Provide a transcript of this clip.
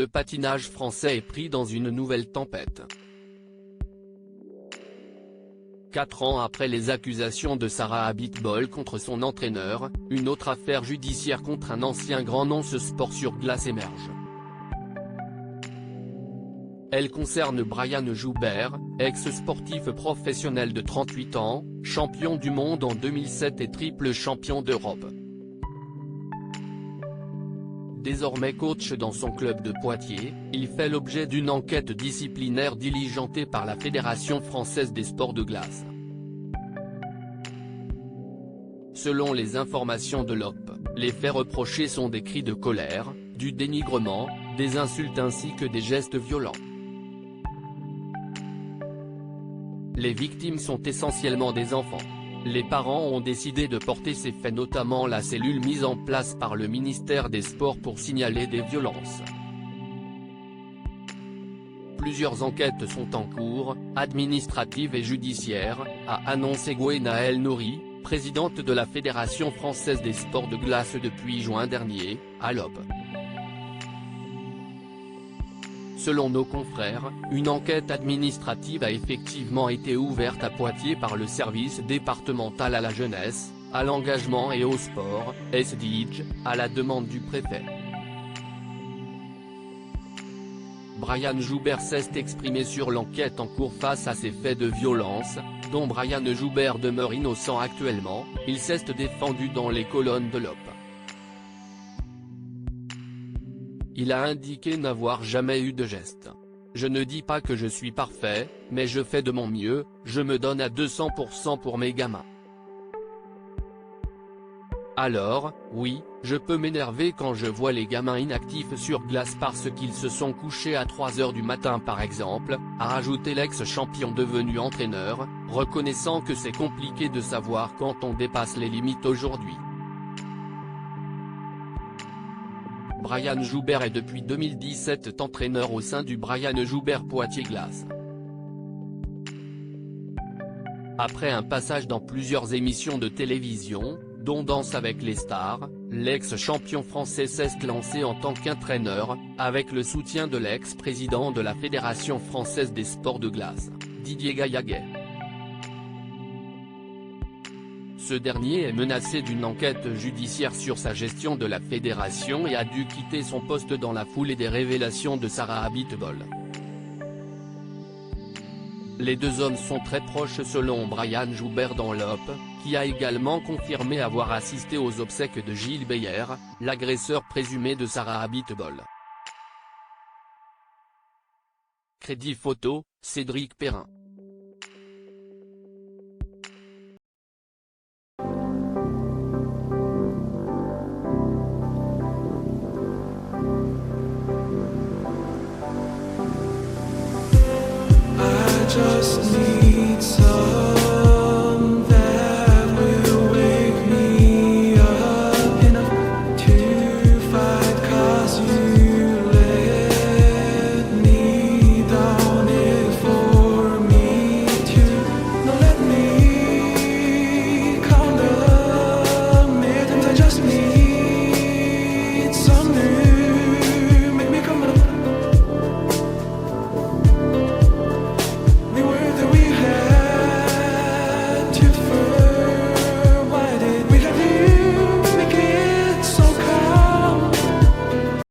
le patinage français est pris dans une nouvelle tempête. 4 ans après les accusations de Sarah Abitbol contre son entraîneur, une autre affaire judiciaire contre un ancien grand nom ce sport sur glace émerge. Elle concerne Brian Joubert, ex-sportif professionnel de 38 ans, champion du monde en 2007 et triple champion d'Europe. Désormais coach dans son club de Poitiers, il fait l'objet d'une enquête disciplinaire diligentée par la Fédération française des sports de glace. Selon les informations de l'OP, les faits reprochés sont des cris de colère, du dénigrement, des insultes ainsi que des gestes violents. Les victimes sont essentiellement des enfants. Les parents ont décidé de porter ces faits, notamment la cellule mise en place par le ministère des Sports pour signaler des violences. Plusieurs enquêtes sont en cours, administratives et judiciaires, a annoncé Gwenaëlle Nouri, présidente de la Fédération française des sports de glace depuis juin dernier, à l'OP. Selon nos confrères, une enquête administrative a effectivement été ouverte à Poitiers par le service départemental à la jeunesse, à l'engagement et au sport, SDIJ, à la demande du préfet. Brian Joubert s'est exprimé sur l'enquête en cours face à ces faits de violence, dont Brian Joubert demeure innocent actuellement. Il s'est défendu dans les colonnes de l'OP. Il a indiqué n'avoir jamais eu de geste. Je ne dis pas que je suis parfait, mais je fais de mon mieux, je me donne à 200% pour mes gamins. Alors, oui, je peux m'énerver quand je vois les gamins inactifs sur glace parce qu'ils se sont couchés à 3 h du matin par exemple, a rajouté l'ex-champion devenu entraîneur, reconnaissant que c'est compliqué de savoir quand on dépasse les limites aujourd'hui. Brian Joubert est depuis 2017 entraîneur au sein du Brian Joubert Poitiers Glace. Après un passage dans plusieurs émissions de télévision, dont Danse avec les stars, l'ex-champion français s'est lancé en tant qu'entraîneur, avec le soutien de l'ex-président de la Fédération française des sports de glace, Didier Gaillaguet. Ce dernier est menacé d'une enquête judiciaire sur sa gestion de la fédération et a dû quitter son poste dans la foulée des révélations de Sarah Abitbol. Les deux hommes sont très proches selon Brian Joubert dans l'OP, qui a également confirmé avoir assisté aux obsèques de Gilles Beyer, l'agresseur présumé de Sarah Abitbol. Crédit photo, Cédric Perrin. Just need some that will wake me up enough to fight, 'cause you let me down it for me to not let me count the minutes. I just need some new, make me come up. We were that we had to